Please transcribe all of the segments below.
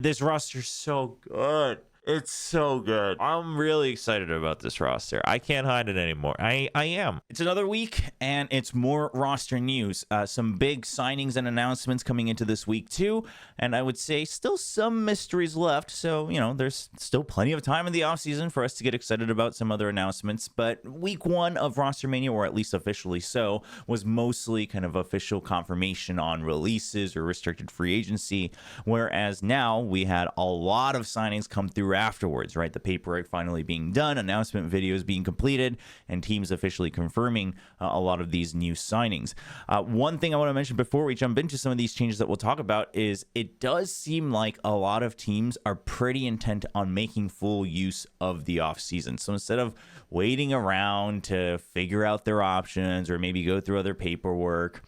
This roster's so good. It's so good. I'm really excited about this roster. I can't hide it anymore. I am. It's another week, and it's more roster news. Some big signings and announcements coming into this week, too. And I would say still some mysteries left. So, you know, there's still plenty of time in the offseason for us to get excited about some other announcements. But week one of Rostermania, or at least officially so, was mostly kind of official confirmation on releases or restricted free agency. Whereas now we had a lot of signings come through afterwards, right? The paperwork finally being done, announcement videos being completed, and teams officially confirming a lot of these new signings. One thing I want to mention before we jump into some of these changes that we'll talk about is it does seem like a lot of teams are pretty intent on making full use of the offseason. So instead of waiting around to figure out their options or maybe go through other paperwork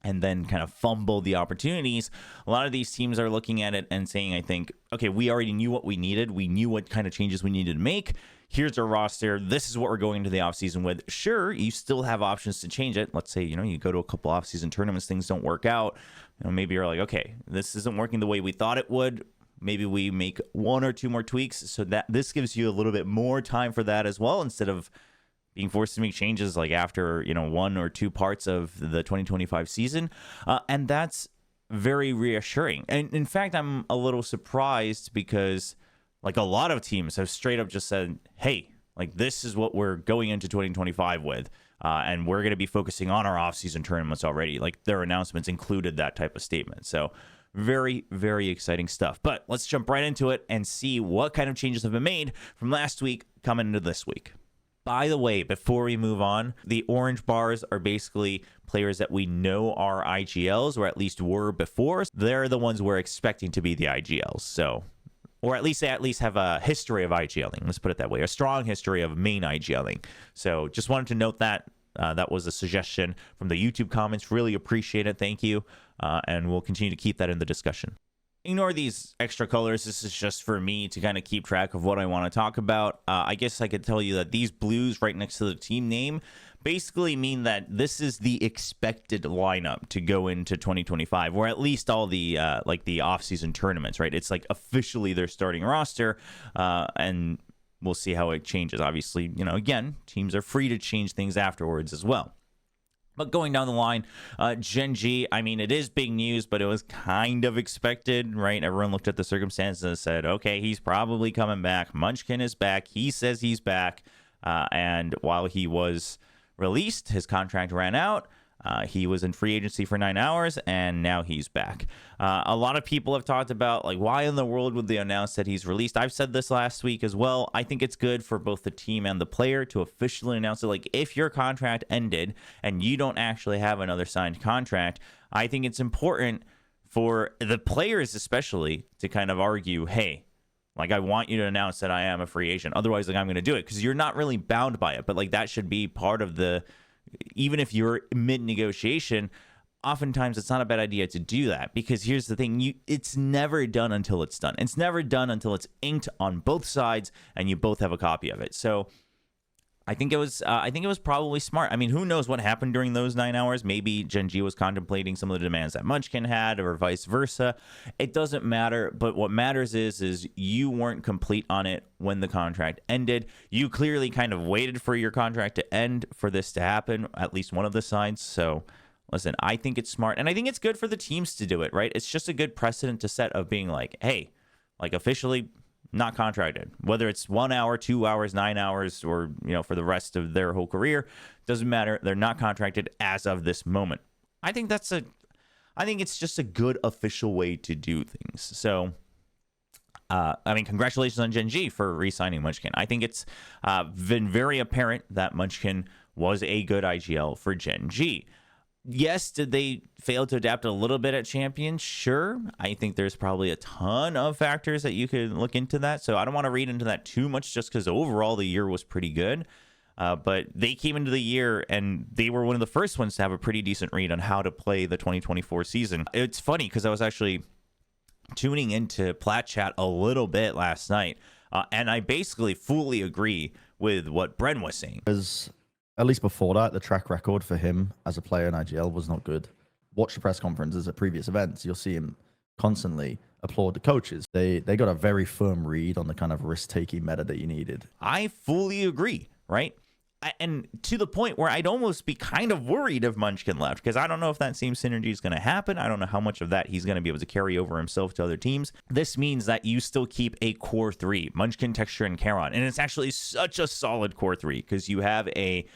and then kind of fumble the opportunities, a lot of these teams are looking at it and saying, I think, okay, we already knew what we needed. We knew what kind of changes we needed to make. Here's our roster. This is what we're going into the offseason with. Sure, you still have options to change it. Let's say, you know, you go to a couple offseason tournaments, things don't work out. You know, maybe you're like, okay, this isn't working the way we thought it would. Maybe we make one or two more tweaks so that this gives you a little bit more time for that as well, instead of being forced to make changes like after, you know, one or two parts of the 2025 season. And that's very reassuring. And in fact, I'm a little surprised because like a lot of teams have straight up just said, hey, like this is what we're going into 2025 with. And we're going to be focusing on our offseason tournaments already. Like their announcements included that type of statement. So very, very exciting stuff. But let's jump right into it and see what kind of changes have been made from last week coming into this week. By the way, before we move on, the orange bars are basically players that we know are IGLs, or at least were before. They're the ones we're expecting to be the IGLs. So, or at least they have a history of IGLing. Let's put it that way, a strong history of main IGLing. So just wanted to note that. That was a suggestion from the YouTube comments. Really appreciate it. Thank you. And we'll continue to keep that in the discussion. Ignore these extra colors. This is just for me to kind of keep track of what I want to talk about. I guess I could tell you that these blues right next to the team name basically mean that this is the expected lineup to go into 2025, or at least all the like the off-season tournaments, right? It's like officially their starting roster, and we'll see how it changes. Obviously, you know, again, teams are free to change things afterwards as well. But going down the line, GENG, I mean, it is big news, but it was kind of expected, right? Everyone looked at the circumstances and said, okay, he's probably coming back. Munchkin is back. He says he's back. And while he was released, his contract ran out. He was in free agency for 9 hours, and now he's back. A lot of people have talked about, like, why in the world would they announce that he's released? I've said this last week as well. I think it's good for both the team and the player to officially announce it. Like, if your contract ended and you don't actually have another signed contract, I think it's important for the players especially to kind of argue, hey, like, I want you to announce that I am a free agent. Otherwise, like, I'm going to do it, because you're not really bound by it. But, like, that should be part of the... Even if you're mid-negotiation, oftentimes it's not a bad idea to do that, because here's the thing, it's never done until it's done. It's never done until it's inked on both sides and you both have a copy of it. So I think it was probably smart. I mean, who knows what happened during those 9 hours? Maybe GENG was contemplating some of the demands that Munchkin had, or vice versa. It doesn't matter, but what matters is you weren't complete on it when the contract ended. You clearly kind of waited for your contract to end for this to happen, at least one of the sides. So listen, I think it's smart, and I think it's good for the teams to do it, right? It's just a good precedent to set of being like, hey, like, officially not contracted, whether it's 1 hour, 2 hours, 9 hours, or, you know, for the rest of their whole career, doesn't matter. They're not contracted as of this moment. I think it's just a good official way to do things. So, I mean, congratulations on GENG for re-signing Munchkin. I think it's been very apparent that Munchkin was a good IGL for GENG. Yes, did they fail to adapt a little bit at Champions? Sure. I think there's probably a ton of factors that you could look into that. So I don't want to read into that too much, just because overall the year was pretty good. But they came into the year and they were one of the first ones to have a pretty decent read on how to play the 2024 season. It's funny because I was actually tuning into Plat Chat a little bit last night, and I basically fully agree with what Bren was saying. At least before that, the track record for him as a player in IGL was not good. Watch the press conferences at previous events. You'll see him constantly applaud the coaches. They got a very firm read on the kind of risk-taking meta that you needed. I fully agree, right? And to the point where I'd almost be kind of worried if Munchkin left, because I don't know if that same synergy is going to happen. I don't know how much of that he's going to be able to carry over himself to other teams. This means that you still keep a core three, Munchkin, Texture, and Charon. And it's actually such a solid core three because you have a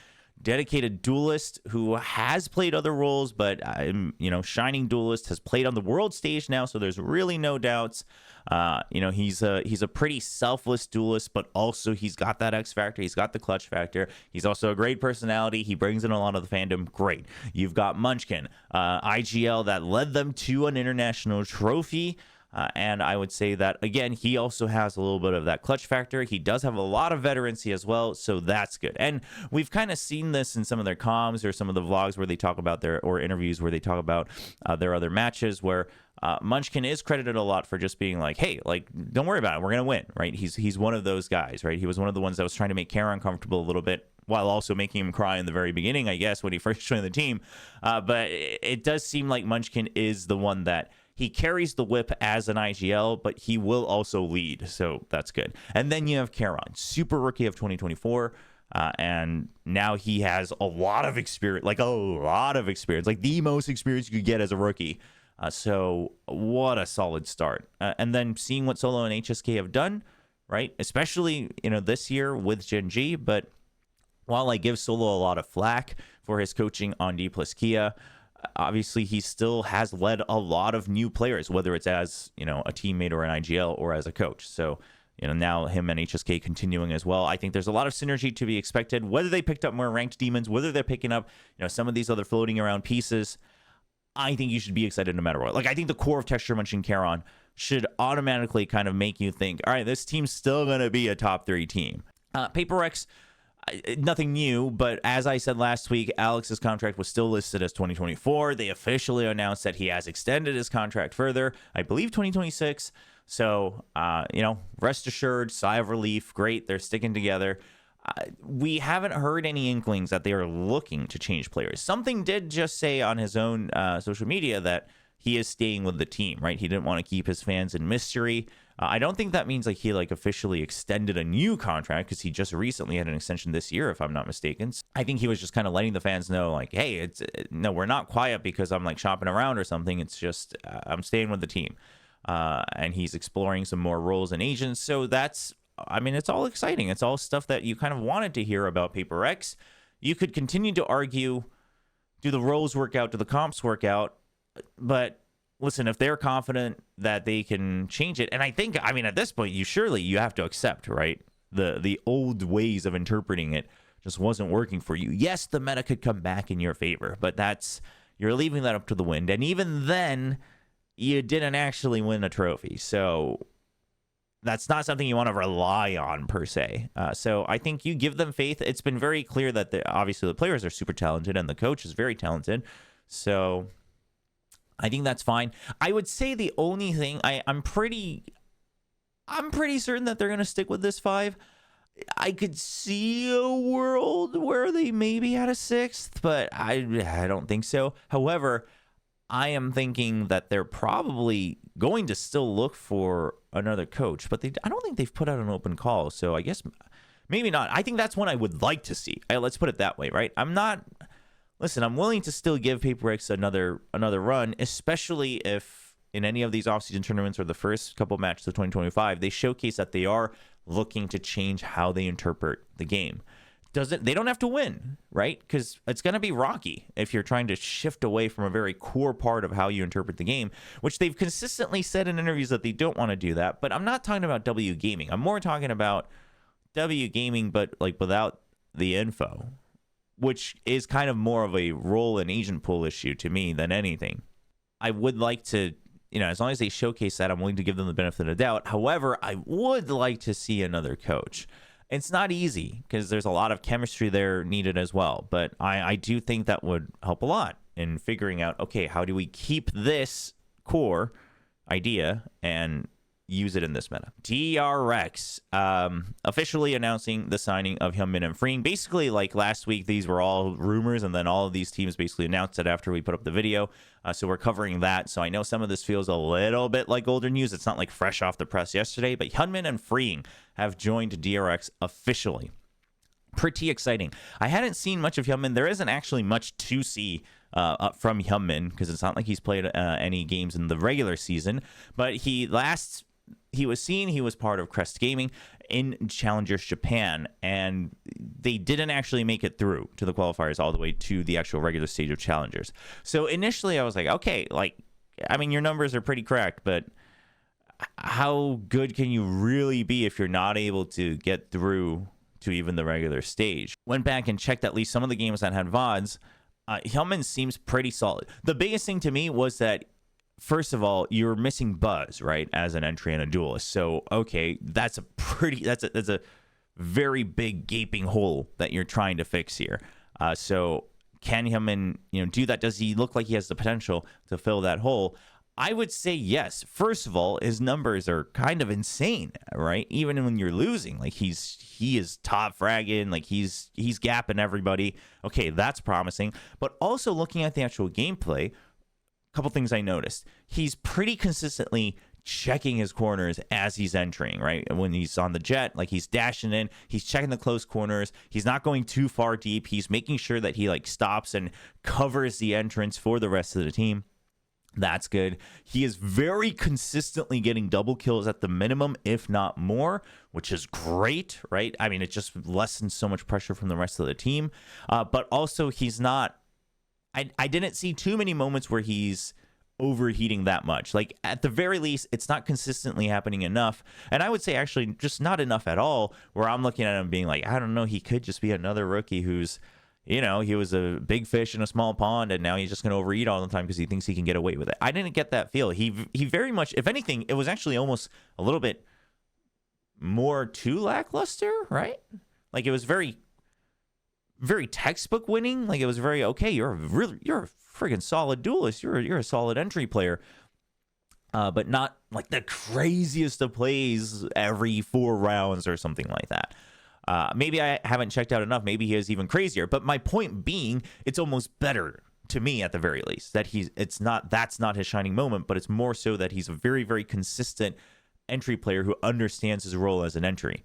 dedicated duelist who has played other roles, but shining duelist has played on the world stage now, so there's really no doubts. He's a pretty selfless duelist, but also he's got that X factor, he's got the clutch factor, he's also a great personality, he brings in a lot of the fandom. Great. You've got Munchkin, IGL that led them to an international trophy. And I would say that, again, he also has a little bit of that clutch factor. He does have a lot of veterancy as well, so that's good. And we've kind of seen this in some of their comms or some of the vlogs where they talk about or interviews where they talk about their other matches where Munchkin is credited a lot for just being like, hey, like, don't worry about it. We're going to win, right? He's one of those guys, right? He was one of the ones that was trying to make Kara uncomfortable a little bit while also making him cry in the very beginning, I guess, when he first joined the team. But it does seem like Munchkin is the one that he carries the whip as an IGL, but he will also lead, so that's good. And then you have Charon, super rookie of 2024, and now he has a lot of experience, like the most experience you could get as a rookie. So what a solid start. And then seeing what Solo and HSK have done, right? Especially, this year with GENG, but while I give Solo a lot of flack for his coaching on D plus Kia, obviously he still has led a lot of new players, whether it's as, a teammate or an IGL or as a coach. So, now him and HSK continuing as well. I think there's a lot of synergy to be expected, whether they picked up more ranked demons, whether they're picking up, some of these other floating around pieces. I think you should be excited no matter what. Like, I think the core of Texture, Munchkin, Charon should automatically kind of make you think, all right, this team's still going to be a top 3 team. Paper X, nothing new, but as I said last week, Alex's contract was still listed as 2024. They officially announced that he has extended his contract further, I believe 2026. So, rest assured, sigh of relief. Great, they're sticking together. We haven't heard any inklings that they are looking to change players. Something did just say on his own social media that he is staying with the team, right? He didn't want to keep his fans in mystery. I don't think that means like he officially extended a new contract because he just recently had an extension this year, if I'm not mistaken. I think he was just kind of letting the fans know like, hey, no, we're not quiet because I'm like shopping around or something. It's just I'm staying with the team. And he's exploring some more roles and agents. So it's all exciting. It's all stuff that you kind of wanted to hear about Paper X. You could continue to argue, do the roles work out? Do the comps work out? But listen, if they're confident that they can change it, and I think, at this point, you have to accept, right? The old ways of interpreting it just wasn't working for you. Yes, the meta could come back in your favor, but you're leaving that up to the wind. And even then, you didn't actually win a trophy. So that's not something you want to rely on per se. So I think you give them faith. It's been very clear that obviously the players are super talented and the coach is very talented. So I think that's fine. I would say the only thing I'm pretty certain that they're going to stick with this 5. I could see a world where they maybe had a 6th, but I don't think so. However, I am thinking that they're probably going to still look for another coach, but I don't think they've put out an open call. So I guess maybe not. I think that's one I would like to see. Let's put it that way, right? I'm willing to still give Paper X another run, especially if in any of these offseason tournaments or the first couple of matches of 2025, they showcase that they are looking to change how they interpret the game. They don't have to win, right? Because it's going to be rocky if you're trying to shift away from a very core part of how you interpret the game, which they've consistently said in interviews that they don't want to do that. But I'm not talking about W Gaming. I'm more talking about W Gaming, but like without the info, which is kind of more of a role and agent pool issue to me than anything. I would like to, as long as they showcase that, I'm willing to give them the benefit of the doubt. However, I would like to see another coach. It's not easy because there's a lot of chemistry there needed as well. But I do think that would help a lot in figuring out, okay, how do we keep this core idea and use it in this meta. DRX officially announcing the signing of Hyunmin and Freeing. Basically, like last week, these were all rumors, and then all of these teams basically announced it after we put up the video. So we're covering that. So I know some of this feels a little bit like older news. It's not like fresh off the press yesterday, but Hyunmin and Freeing have joined DRX officially. Pretty exciting. I hadn't seen much of Hyunmin. There isn't actually much to see from Hyunmin because it's not like he's played any games in the regular season. But he was part of Crest Gaming in Challengers Japan, and they didn't actually make it through to the qualifiers all the way to the actual regular stage of Challengers. So initially I was like, okay, like, I mean, your numbers are pretty cracked, but how good can you really be if you're not able to get through to even the regular stage? Went back and checked at least some of the games that had VODs. Hyunmin seems pretty solid. The biggest thing to me was that, first of all, you're missing Buzz, right, as an entry and a duelist. So, okay, that's a very big gaping hole that you're trying to fix here. So can Hyunmin, do that? Does he look like he has the potential to fill that hole? I would say yes. First of all, his numbers are kind of insane, right? Even when you're losing, like he is top fragging, like he's gapping everybody. Okay, that's promising. But also looking at the actual gameplay, couple things I noticed. He's pretty consistently checking his corners as he's entering, right? When he's on the jet, like he's dashing in, he's checking the close corners. He's not going too far deep. He's making sure that he like stops and covers the entrance for the rest of the team. That's good. He is very consistently getting double kills at the minimum, if not more, which is great, right? I mean, it just lessens so much pressure from the rest of the team. But also he's not, I didn't see too many moments where he's overheating that much. Like, at the very least, it's not consistently happening enough. And I would say actually just not enough at all, where I'm looking at him being like, I don't know, he could just be another rookie who's, he was a big fish in a small pond, and now he's just going to overeat all the time because he thinks he can get away with it. I didn't get that feel. He very much, if anything, it was actually almost a little bit more too lackluster, right? Like, it was very textbook winning. Like, it was very, okay, you're a friggin' solid duelist. You're a solid entry player. But not like the craziest of plays every 4 rounds or something like that. Maybe I haven't checked out enough. Maybe he is even crazier. But my point being, it's almost better to me at the very least that that's not his shining moment, but it's more so that he's a very, very consistent entry player who understands his role as an entry.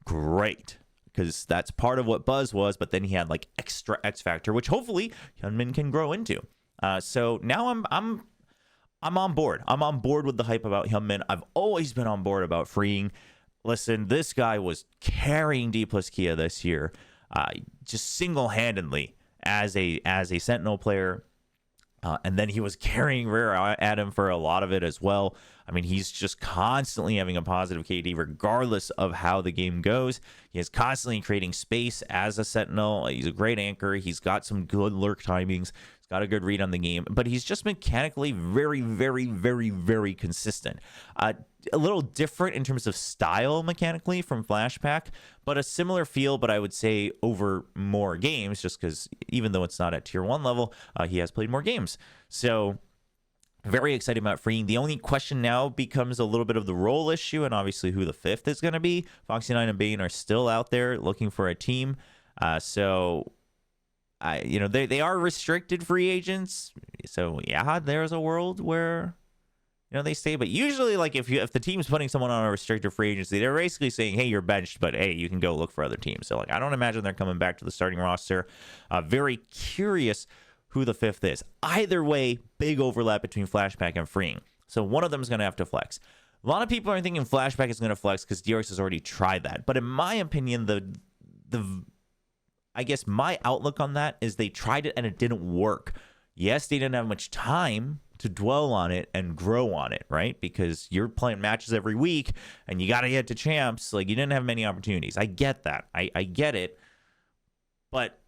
Great. Because that's part of what Buzz was, but then he had like extra X factor, which hopefully Hyunmin can grow into. So now I'm on board. I'm on board with the hype about Hyunmin. I've always been on board about Freeing. Listen, this guy was carrying D plus Kia this year, just single-handedly as a Sentinel player. And then he was carrying Rare Adam for a lot of it as well. I mean, he's just constantly having a positive KD regardless of how the game goes. He is constantly creating space as a Sentinel. He's a great anchor. He's got some good lurk timings. He's got a good read on the game. But he's just mechanically very, very, very, very consistent. A little different in terms of style mechanically from Flashpack, but a similar feel, but I would say over more games, just because even though it's not at tier 1 level, he has played more games. So very excited about Freeing. The only question now becomes a little bit of the role issue, and obviously who the 5th is going to be. Foxy9 and Bane are still out there looking for a team. So they are restricted free agents. So yeah, there's a world where they stay. But usually, like, if the team's putting someone on a restricted free agency, they're basically saying, hey, you're benched, but hey, you can go look for other teams. So, like, I don't imagine they're coming back to the starting roster. Very curious who the 5th is. Either way, big overlap between Flashback and Freeing. So one of them is going to have to flex. A lot of people are thinking Flashback is going to flex because DRX has already tried that. But in my opinion, I guess my outlook on that is they tried it and it didn't work. Yes, they didn't have much time to dwell on it and grow on it, right? Because you're playing matches every week and you got to get to champs. Like, you didn't have many opportunities. I get that. I get it. But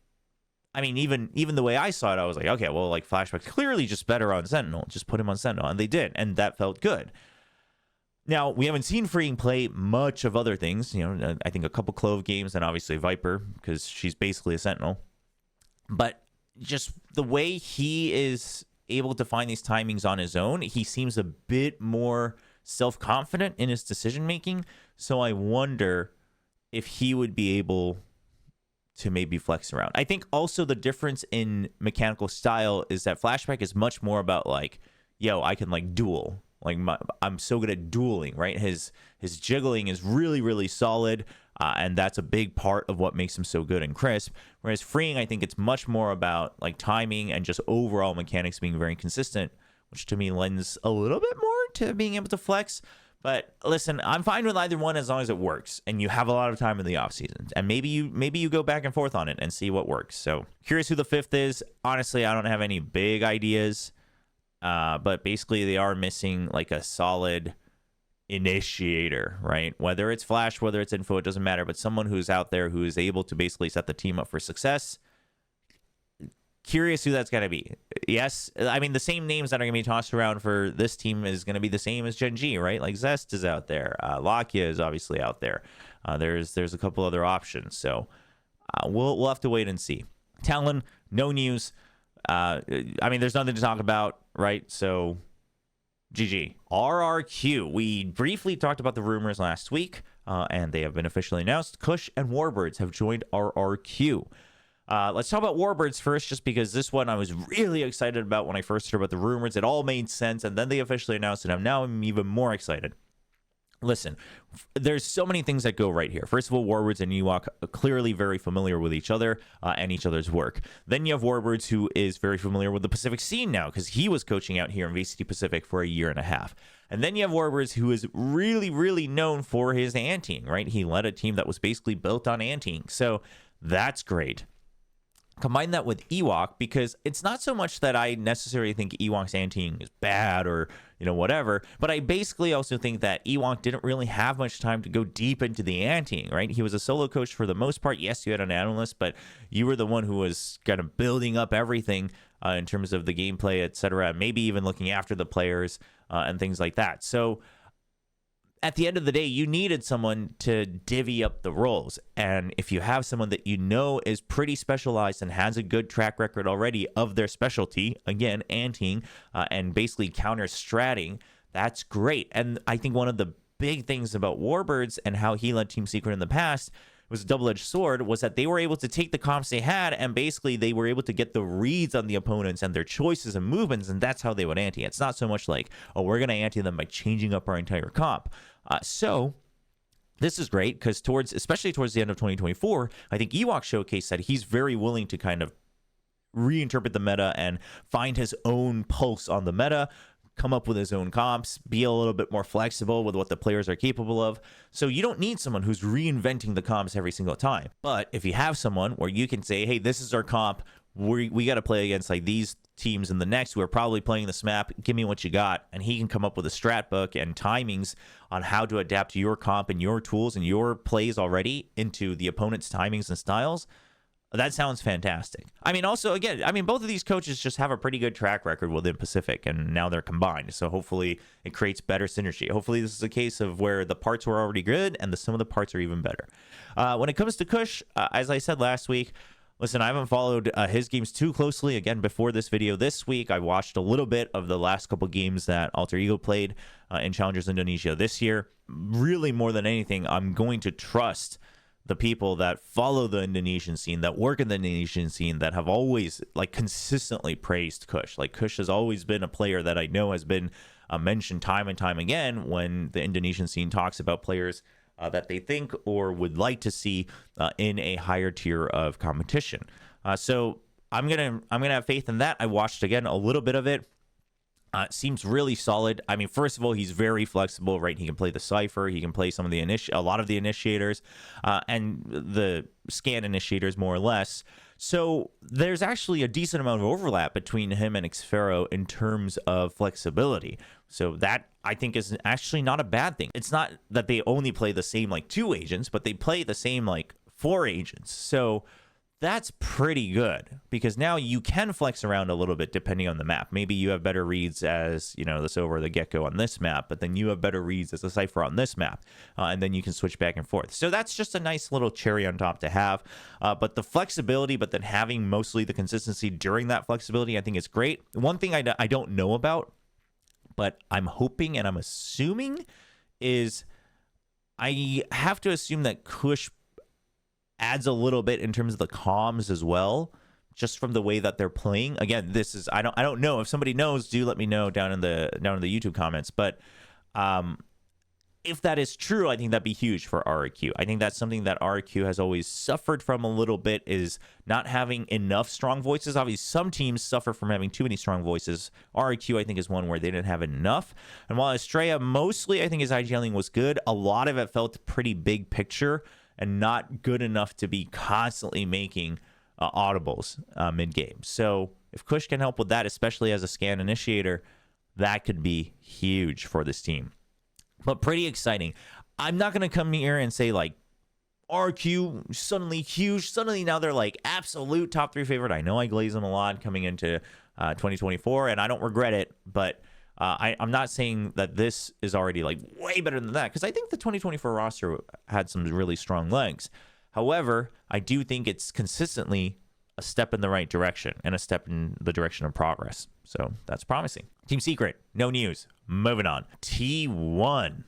I mean, even the way I saw it, I was like, okay, well, like, Flashback's clearly just better on Sentinel. Just put him on Sentinel. And they did. And that felt good. Now, we haven't seen Freeing play much of other things. I think a couple Clove games and obviously Viper, because she's basically a Sentinel. But just the way he is able to find these timings on his own, he seems a bit more self-confident in his decision making. So I wonder if he would be able to maybe flex around. I think also the difference in mechanical style is that Flashback is much more about like, yo, I can like duel. Like I'm so good at dueling, right? His jiggling is really, really solid, and that's a big part of what makes him so good and crisp. Whereas freeing, I think it's much more about like timing and just overall mechanics being very consistent, which to me lends a little bit more to being able to flex. But listen, I'm fine with either one as long as it works and you have a lot of time in the off season. And maybe you go back and forth on it and see what works. So curious who the fifth is. Honestly, I don't have any big ideas. But basically they are missing like a solid initiator, right? Whether it's Flash, whether it's Info, it doesn't matter. But someone who's out there who is able to basically set the team up for success. Curious who that's going to be. Yes, I mean, the same names that are going to be tossed around for this team is going to be the same as GENG, right? Like Zest is out there. Lakia is obviously out there. There's a couple other options. So we'll have to wait and see. Talon, no news. I mean, there's nothing to talk about, right? So GG. RRQ. We briefly talked about the rumors last week, and they have been officially announced. Kush and Warbirds have joined RRQ. Let's talk about Warbirds first, just because this one I was really excited about when I first heard about the rumors. It all made sense, and then they officially announced it. I'm even more excited. Listen, there's so many things that go right here. First of all, Warbirds and Ewok are clearly very familiar with each other and each other's work. Then you have Warbirds, who is very familiar with the Pacific scene now, because he was coaching out here in VCT Pacific for a year and a half. And then you have Warbirds, who is really, really known for his anteing, right? He led a team that was basically built on anteing. So that's great. Combine that with Ewok, because it's not so much that I necessarily think Ewok's anteing is bad or, whatever, but I basically also think that Ewok didn't really have much time to go deep into the anteing, right? He was a solo coach for the most part. Yes, you had an analyst, but you were the one who was kind of building up everything in terms of the gameplay, etc., maybe even looking after the players and things like that. So at the end of the day, you needed someone to divvy up the roles. And if you have someone that is pretty specialized and has a good track record already of their specialty, again, anteing, and basically counter-stratting, that's great. And I think one of the big things about Warbirds and how he led Team Xccurate in the past was a double-edged sword, was that they were able to take the comps they had, and basically they were able to get the reads on the opponents and their choices and movements, and that's how they would ante. It's not so much like, oh, we're going to ante them by changing up our entire comp. So this is great, because especially towards the end of 2024, I think Ewok showcased that he's very willing to kind of reinterpret the meta and find his own pulse on the meta, come up with his own comps, be a little bit more flexible with what the players are capable of. So you don't need someone who's reinventing the comps every single time. But if you have someone where you can say, hey, this is our comp, we got to play against like these teams in the next who are probably playing this map, give me what you got, and he can come up with a strat book and timings on how to adapt to your comp and your tools and your plays already into the opponent's timings and styles. That sounds fantastic. I mean, also, again, both of these coaches just have a pretty good track record within Pacific, and now they're combined. So hopefully it creates better synergy. Hopefully this is a case of where the parts were already good and the sum of the parts are even better. When it comes to Kush, as I said last week, listen, I haven't followed his games too closely. Again, before this video this week, I watched a little bit of the last couple games that Alter Ego played in Challengers Indonesia this year. Really, more than anything, I'm going to trust the people that follow the Indonesian scene, that work in the Indonesian scene, that have always consistently praised Kush. Like, Kush has always been a player that I know has been mentioned time and time again when the Indonesian scene talks about players that they think or would like to see in a higher tier of competition. So I'm gonna have faith in that. I watched again a little bit of it. Seems really solid. I mean, first of all, he's very flexible, right? He can play the Cypher, he can play some of the a lot of the initiators, and the scan initiators more or less. So there's actually a decent amount of overlap between him and Xccurate in terms of flexibility. So that, I think, is actually not a bad thing. It's not that they only play the same 2 agents, but they play the same 4 agents. So that's pretty good, because now you can flex around a little bit depending on the map. Maybe you have better reads as, the Silver or the Gecko on this map, but then you have better reads as a Cypher on this map, and then you can switch back and forth. So that's just a nice little cherry on top to have. But the flexibility, but then having mostly the consistency during that flexibility, I think is great. One thing I don't know about, But I'm hoping and I'm assuming is I have to assume that Kush adds a little bit in terms of the comms as well, just from the way that they're playing. Again, this is I don't know. If somebody knows, do let me know down in the YouTube comments. But if that is true, I think that'd be huge for RRQ. I think that's something that RRQ has always suffered from a little bit, is not having enough strong voices. Obviously, some teams suffer from having too many strong voices. RRQ, I think, is one where they didn't have enough. And while Estrella, mostly, I think his IGLing was good, a lot of it felt pretty big picture and not good enough to be constantly making audibles mid-game. So if Kush can help with that, especially as a scan initiator, that could be huge for this team. But pretty exciting. I'm not going to come here and say, like, RQ suddenly huge. Suddenly now they're, like, absolute top 3 favorite. I know I glaze them a lot coming into 2024, and I don't regret it. But I'm not saying that this is already, like, way better than that, because I think the 2024 roster had some really strong legs. However, I do think it's consistently a step in the right direction and a step in the direction of progress. So that's promising. Team Secret, no news. Moving on. T1.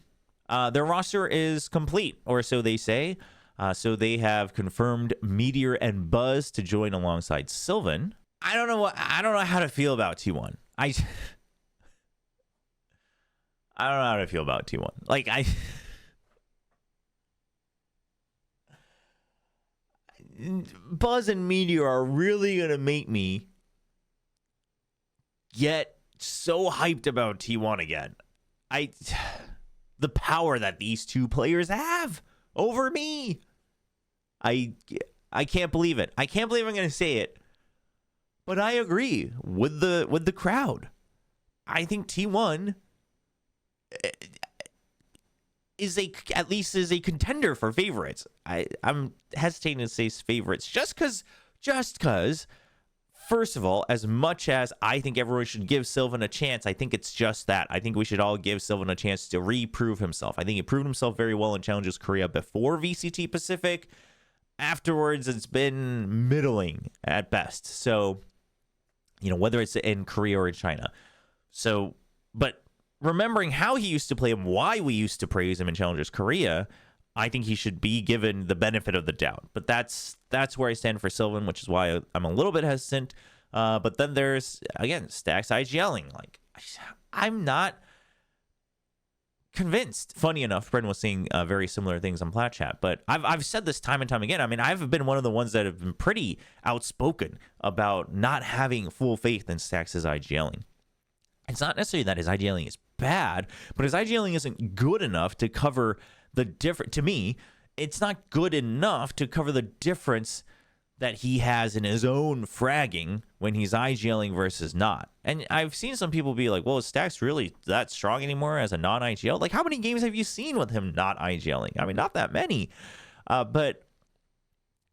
Their roster is complete, or so they say. So they have confirmed Meteor and Buzz to join alongside Sylvan. I don't know how to feel about T1. I don't know how to feel about T1. Like, Buzz and Meteor are really going to make me get so hyped about T1 again. The power that these two players have over me. I can't believe it. I can't believe I'm going to say it. But I agree with the crowd. I think T1 is at least a contender for favorites. I'm hesitating to say favorites just because first of all, as much as I think everyone should give Sylvan a chance, I think it's just that. I think we should all give Sylvan a chance to reprove himself. I think he proved himself very well in Challenges Korea before VCT Pacific. Afterwards, it's been middling at best. So, whether it's in Korea or in China. So, but remembering how he used to play and why we used to praise him in Challengers Korea, I think he should be given the benefit of the doubt. But that's where I stand for Sylvan, which is why I'm a little bit hesitant. But then there's, again, Stacks IGLing. Like, I'm not convinced. Funny enough, Brendan was saying very similar things on Plat Chat. But I've said this time and time again. I mean, I've been one of the ones that have been pretty outspoken about not having full faith in Stacks' IGLing. It's not necessarily that his IGLing is bad, but his IGLing isn't good enough to cover the difference. To me, it's not good enough to cover the difference that he has in his own fragging when he's IGLing versus not. And I've seen some people be like, well, is Stacks really that strong anymore as a non-IGL? Like, how many games have you seen with him not IGLing? I mean, not that many, but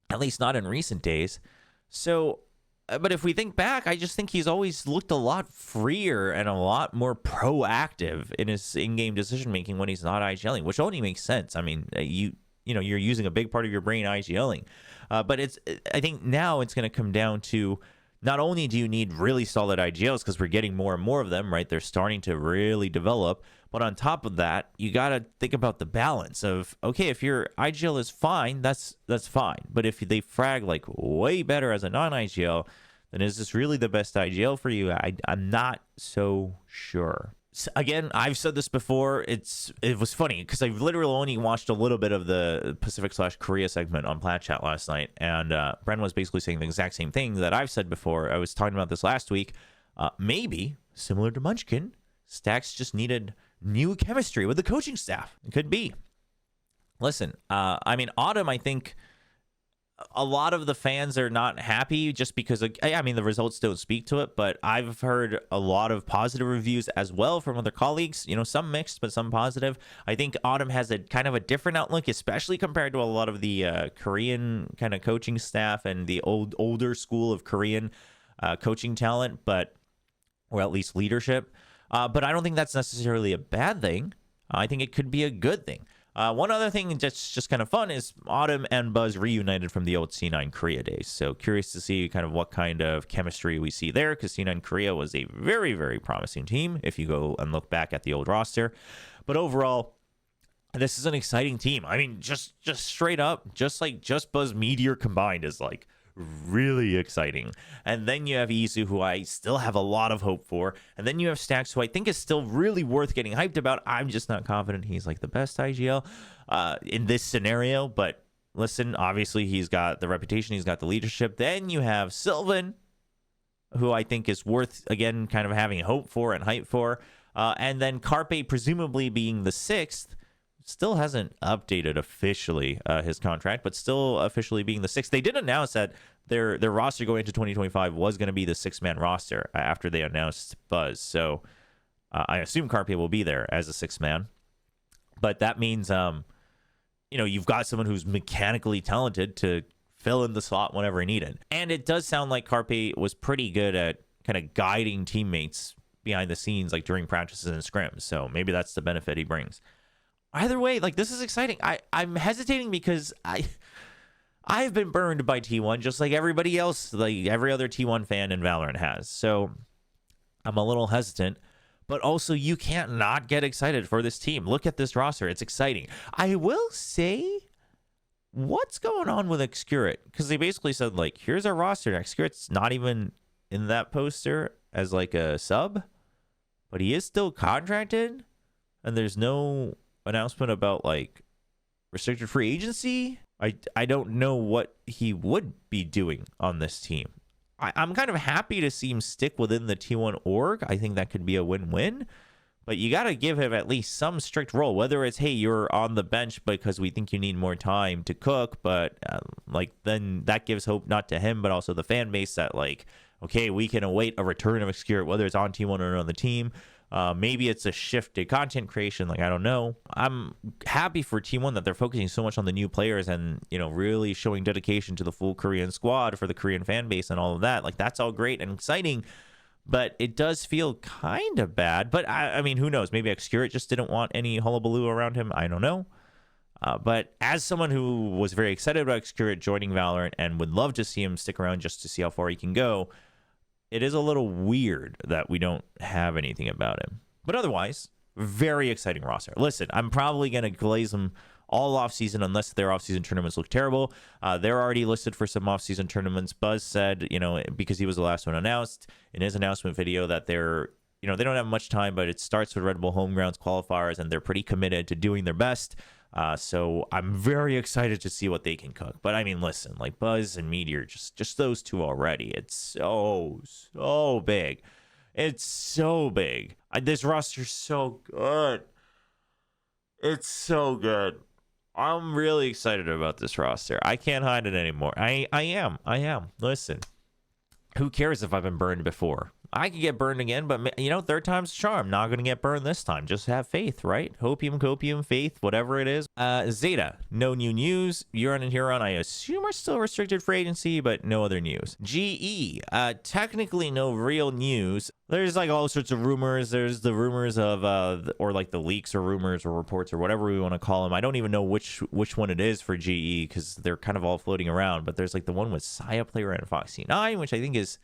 at least not in recent days. So, but if we think back, I just think he's always looked a lot freer and a lot more proactive in his in-game decision-making when he's not IGLing, which only makes sense. I mean, you're using a big part of your brain IGLing. But I think now it's going to come down to, not only do you need really solid IGLs because we're getting more and more of them, right? They're starting to really develop. But on top of that, you got to think about the balance of, okay, if your IGL is fine, that's fine. But if they frag like way better as a non-IGL, then is this really the best IGL for you? I'm not so sure. Again, I've said this before. It was funny because I literally only watched a little bit of the Pacific/Korea segment on Plat Chat last night, and Bren was basically saying the exact same thing that I've said before. I was talking about this last week. Maybe similar to Munchkin, Stacks just needed new chemistry with the coaching staff. It could be. Listen, I mean, Autumn, I think a lot of the fans are not happy just because I mean, the results don't speak to it, but I've heard a lot of positive reviews as well from other colleagues, some mixed, but some positive. I think Autumn has a kind of a different outlook, especially compared to a lot of the Korean kind of coaching staff and the older school of Korean coaching talent, or at least leadership. But I don't think that's necessarily a bad thing. I think it could be a good thing. One other thing that's just kind of fun is Autumn and Buzz reunited from the old C9 Korea days. So curious to see kind of what kind of chemistry we see there, because C9 Korea was a very, very promising team if you go and look back at the old roster. But overall, this is an exciting team. I mean, just straight up, just Buzz Meteor combined is like really exciting. And then you have Izu, who I still have a lot of hope for. And then you have Stacks, who I think is still really worth getting hyped about. I'm just not confident he's like the best IGL in this scenario. But listen, obviously he's got the reputation, he's got the leadership. Then you have Sylvan, who I think is worth, again, kind of having hope for and hype for. And then Carpe, presumably being the 6th, still hasn't updated officially his contract, but still officially being the 6th. They did announce that their roster going into 2025 was going to be the 6-man roster after they announced Buzz. So I assume Carpe will be there as a 6th man. But that means, you've got someone who's mechanically talented to fill in the slot whenever needed. And it does sound like Carpe was pretty good at kind of guiding teammates behind the scenes, like during practices and scrims. So maybe that's the benefit he brings. Either way, like, this is exciting. I'm hesitating because I've been burned by T1 just like everybody else, like every other T1 fan in Valorant has. So I'm a little hesitant, but also you can't not get excited for this team. Look at this roster. It's exciting. I will say, what's going on with Xccurate? Because they basically said, like, here's our roster. Xccurate's not even in that poster as like a sub, but he is still contracted, and there's no announcement about like restricted free agency. I don't know what he would be doing on this team. I'm kind of happy to see him stick within the T1 org. I think that could be a win-win, but you got to give him at least some strict role, whether it's, hey, you're on the bench because we think you need more time to cook, but then that gives hope not to him, but also the fan base that, like, okay, we can await a return of Xccurate, whether it's on T1 or on the team. Maybe it's a shift to content creation. Like, I don't know. I'm happy for T1 that they're focusing so much on the new players and, really showing dedication to the full Korean squad for the Korean fan base and all of that. Like, that's all great and exciting, but it does feel kind of bad. But I mean, who knows? Maybe Xccurate just didn't want any hullabaloo around him. I don't know. But as someone who was very excited about Xccurate joining Valorant and would love to see him stick around just to see how far he can go, it is a little weird that we don't have anything about him. But otherwise, very exciting roster. Listen, I'm probably going to glaze them all offseason unless their offseason tournaments look terrible. They're already listed for some offseason tournaments. Buzz said, because he was the last one announced in his announcement video, that they're, they don't have much time, but it starts with Red Bull Homegrounds qualifiers, and they're pretty committed to doing their best. So I'm very excited to see what they can cook. But I mean, listen, like Buzz and Meteor, just those two already, it's so big. It's so big. This roster's so good. It's so good. I'm really excited about this roster. I can't hide it anymore. I am. Listen, who cares if I've been burned before? I could get burned again, but, third time's a charm. Not going to get burned this time. Just have faith, right? Hopium, copium, faith, whatever it is. Zeta, no new news. Uran and Huron, I assume, are still restricted for agency, but no other news. GE, technically no real news. There's like all sorts of rumors. There's the rumors of, or like the leaks or rumors or reports or whatever we want to call them. I don't even know which one it is for GE because they're kind of all floating around. But there's like the one with Saya Player and Foxy9, which I think is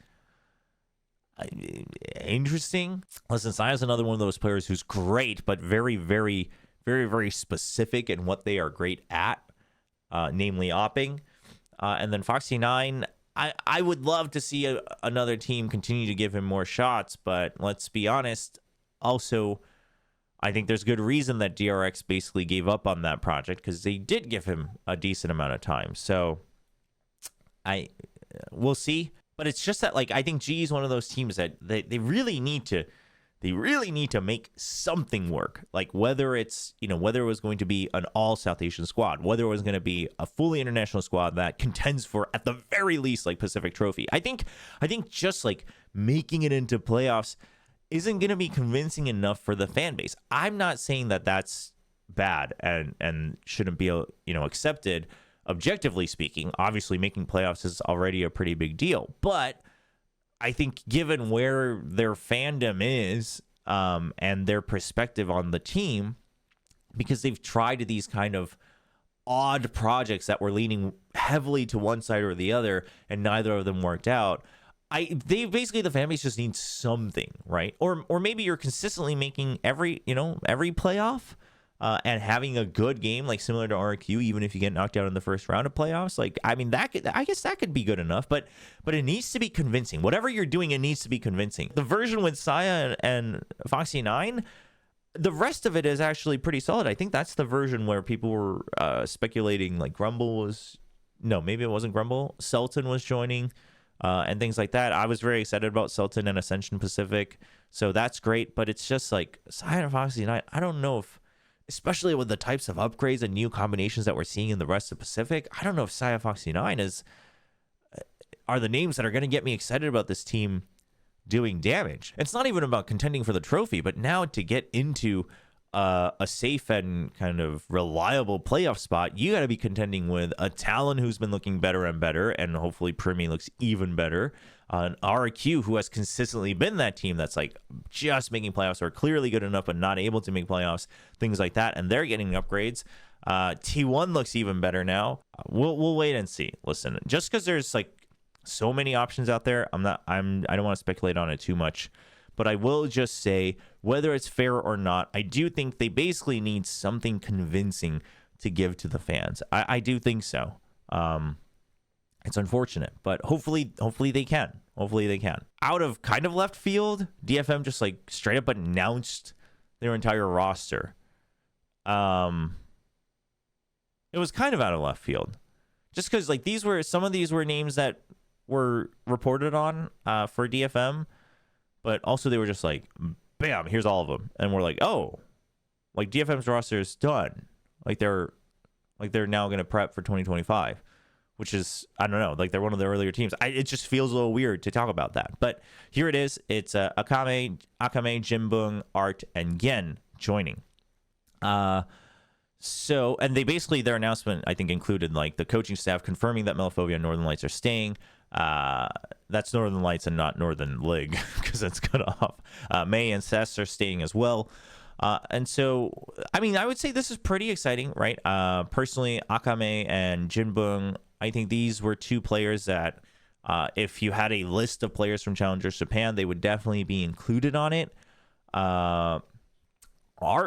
interesting. Listen, Saya's another one of those players who's great, but very, very, very, very specific in what they are great at, namely opping. And then Foxy9, I would love to see another team continue to give him more shots, but let's be honest, also, I think there's good reason that DRX basically gave up on that project because they did give him a decent amount of time. So we'll see. But it's just that, like, I think G is one of those teams that they really need to make something work. Like, whether it's, whether it was going to be an all South Asian squad, whether it was going to be a fully international squad that contends for, at the very least, like Pacific Trophy. I think just like making it into playoffs isn't going to be convincing enough for the fan base. I'm not saying that that's bad and shouldn't be, accepted. Objectively speaking, obviously making playoffs is already a pretty big deal. But I think given where their fandom is and their perspective on the team, because they've tried these kind of odd projects that were leaning heavily to one side or the other, and neither of them worked out. The fan base just needs something, right? Or maybe you're consistently making every playoff, and having a good game, like similar to RQ, even if you get knocked out in the first round of playoffs. Like, I mean, I guess that could be good enough, but it needs to be convincing. Whatever you're doing, it needs to be convincing. The version with Saya and Foxy 9, the rest of it is actually pretty solid. I think that's the version where people were speculating like maybe it wasn't Grumble. Sultan was joining. And things like that. I was very excited about Sultan and Ascension Pacific, so that's great. But it's just like Cyan and Foxy Night. I don't know if, especially with the types of upgrades and new combinations that we're seeing in the rest of Pacific, I don't know if Cyan Foxy 9 are the names that are going to get me excited about this team doing damage. It's not even about contending for the trophy, but now to get into a safe and kind of reliable playoff spot, you got to be contending with a Talon who's been looking better and better, and hopefully Primi looks even better. An RQ who has consistently been that team that's like just making playoffs, or clearly good enough but not able to make playoffs, things like that, and they're getting upgrades. T1 looks even better now. We'll wait and see. Listen, just because there's like so many options out there, I don't want to speculate on it too much. But I will just say, whether it's fair or not, I do think they basically need something convincing to give to the fans. I do think so. It's unfortunate, but hopefully they can. Hopefully they can. Out of kind of left field, DFM just like straight up announced their entire roster. It was kind of out of left field, just because like some of these were names that were reported on for DFM. But also they were just like, bam, here's all of them. And we're like, oh, like DFM's roster is done. Like they're now going to prep for 2025, which is, I don't know, like they're one of the earlier teams. It just feels a little weird to talk about that. But here it is. It's Akame, Jinbung, Art, and Gen joining. So, and their announcement, I think, included like the coaching staff confirming that Melaphobia and Northern Lights are staying. That's Northern Lights and not Northern Lig, because that's cut off. May and Cess are staying as well. And so, I mean, I would say this is pretty exciting, right? Personally, Akame and Jinbung, I think these were two players that, if you had a list of players from Challengers Japan, they would definitely be included on it. Art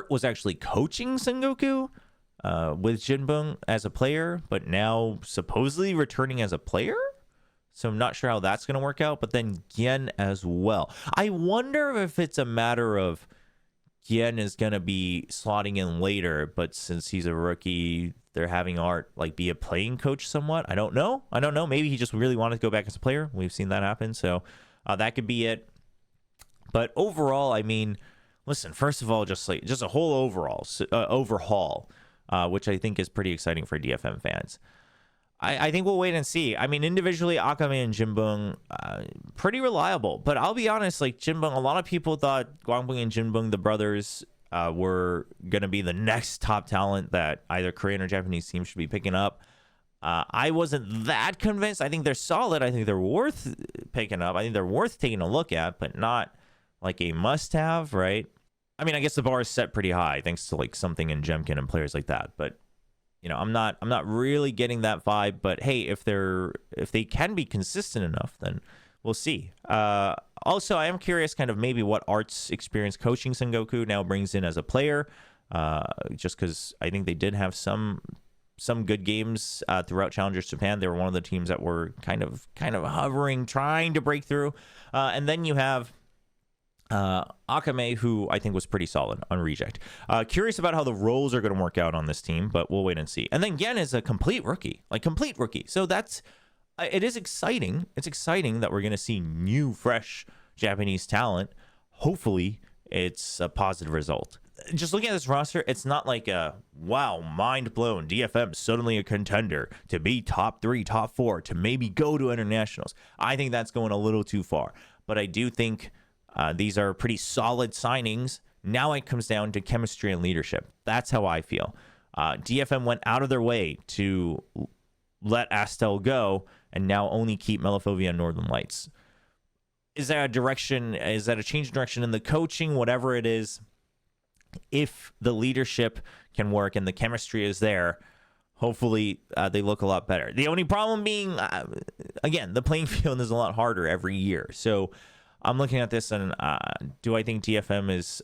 was actually coaching Sengoku with Jinbung as a player, but now supposedly returning as a player. So I'm not sure how that's going to work out, but then Gen as well. I wonder if it's a matter of Gen is going to be slotting in later, but since he's a rookie, they're having Art like be a playing coach somewhat. I don't know. Maybe he just really wanted to go back as a player. We've seen that happen. So that could be it. But overall, I mean, listen, first of all, just a whole overhaul, which I think is pretty exciting for DFM fans. I think we'll wait and see. I mean, individually, Akame and Jinbung, pretty reliable. But I'll be honest, like Jinbung, a lot of people thought Gwangbung and Jinbung, the brothers, were going to be the next top talent that either Korean or Japanese teams should be picking up. I wasn't that convinced. I think they're solid. I think they're worth picking up. I think they're worth taking a look at, but not like a must-have, right? I mean, I guess the bar is set pretty high thanks to like something in Jemkin and players like that, but you know, I'm not really getting that vibe, but hey, if they can be consistent enough, then we'll see. Also, I am curious kind of maybe what Art's experience coaching Sengoku now brings in as a player, just because I think they did have some good games throughout Challengers Japan. They were one of the teams that were kind of hovering, trying to break through. And then you have Akame, who I think was pretty solid on Reject. Curious about how the roles are going to work out on this team, but we'll wait and see. And then Gen is a complete rookie. So it is exciting. It's exciting that we're going to see new, fresh Japanese talent. Hopefully, it's a positive result. Just looking at this roster, it's not like a, wow, mind blown, DFM suddenly a contender to be top 3, top 4, to maybe go to internationals. I think that's going a little too far. But I do think these are pretty solid signings. Now it comes down to chemistry and leadership. That's how I feel. DFM went out of their way to let Astel go and now only keep Melaphobia and Northern Lights. Is that a direction? Is that a change in direction in the coaching? Whatever it is, if the leadership can work and the chemistry is there, hopefully they look a lot better. The only problem being, again, the playing field is a lot harder every year. So I'm looking at this and do I think DFM is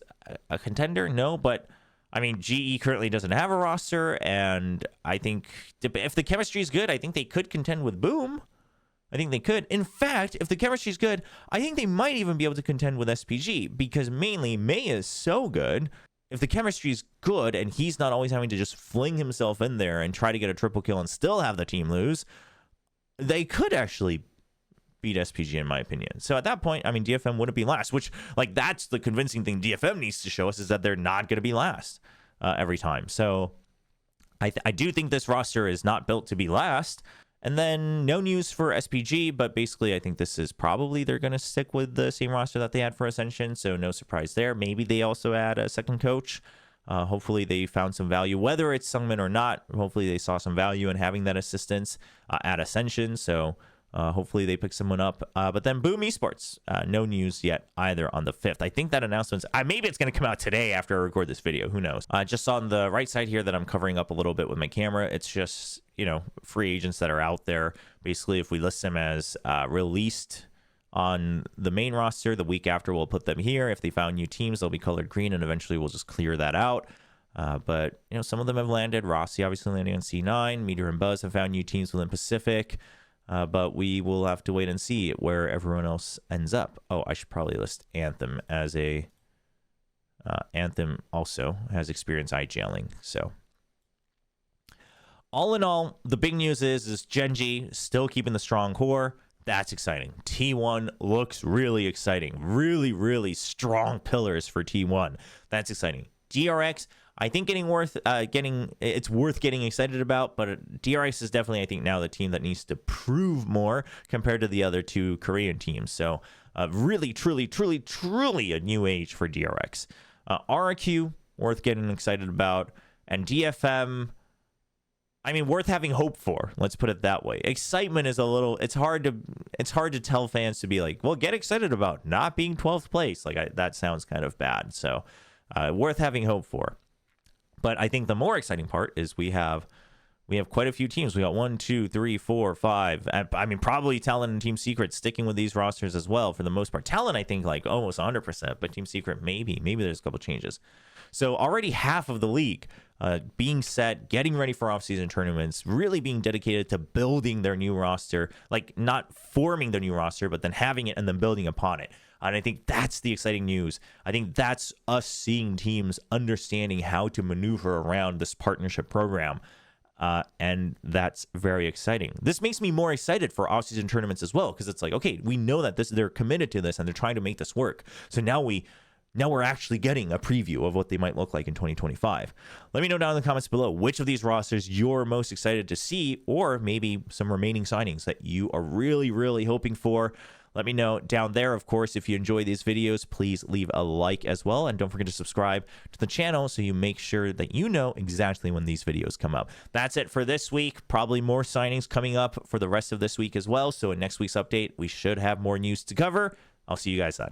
a contender? No, but I mean, GE currently doesn't have a roster, and I think if the chemistry is good, I think they could contend with Boom. I think they could. In fact, if the chemistry is good, I think they might even be able to contend with SPG, because mainly May is so good. If the chemistry is good and he's not always having to just fling himself in there and try to get a triple kill and still have the team lose, they could actually beat SPG, in my opinion. So at that point, I mean, DFM wouldn't be last, which, like, that's the convincing thing DFM needs to show us, is that they're not going to be last every time. So I do think this roster is not built to be last. And then no news for SPG, but basically I think this is probably they're going to stick with the same roster that they had for Ascension, so no surprise there. Maybe they also add a second coach. Hopefully they found some value, whether it's Sungmin or not. Hopefully they saw some value in having that assistance at Ascension, so hopefully they pick someone up. But then Boom Esports, no news yet either on the 5th. I think that announcement's maybe it's going to come out today after I record this video. Who knows? Just on the right side here that I'm covering up a little bit with my camera, it's just, you know, free agents that are out there. Basically, if we list them as released on the main roster, the week after we'll put them here. If they found new teams, they'll be colored green, and eventually we'll just clear that out. But, you know, some of them have landed. Rossi obviously landing on C9. Meteor and Buzz have found new teams within Pacific. But we will have to wait and see where everyone else ends up. Oh, I should probably list Anthem as a... Anthem also has experience IGLing. So, all in all, the big news is GENG still keeping the strong core. That's exciting. T1 looks really exciting. Really, really strong pillars for T1. That's exciting. DRX, I think it's worth getting excited about, but DRX is definitely, I think, now the team that needs to prove more compared to the other two Korean teams. So really, truly, truly, truly a new age for DRX. RRQ, worth getting excited about, and DFM, I mean, worth having hope for. Let's put it that way. Excitement is a little. It's hard to tell fans to be like, well, get excited about not being 12th place. Like that sounds kind of bad. So worth having hope for. But I think the more exciting part is we have quite a few teams. We got 1, 2, 3, 4, 5. I mean, probably Talon and Team Secret sticking with these rosters as well for the most part. Talon, I think, like almost 100%, but Team Secret maybe there's a couple changes. So already half of the league being set, getting ready for off-season tournaments, really being dedicated to building their new roster, like not forming the new roster, but then having it and then building upon it. And I think that's the exciting news. I think that's us seeing teams understanding how to maneuver around this partnership program. And that's very exciting. This makes me more excited for off-season tournaments as well, because it's like, okay, we know that they're committed to this and they're trying to make this work. So now we're actually getting a preview of what they might look like in 2025. Let me know down in the comments below which of these rosters you're most excited to see, or maybe some remaining signings that you are really, really hoping for. Let me know down there. Of course, if you enjoy these videos, please leave a like as well. And don't forget to subscribe to the channel so you make sure that you know exactly when these videos come up. That's it for this week. Probably more signings coming up for the rest of this week as well. So in next week's update, we should have more news to cover. I'll see you guys then.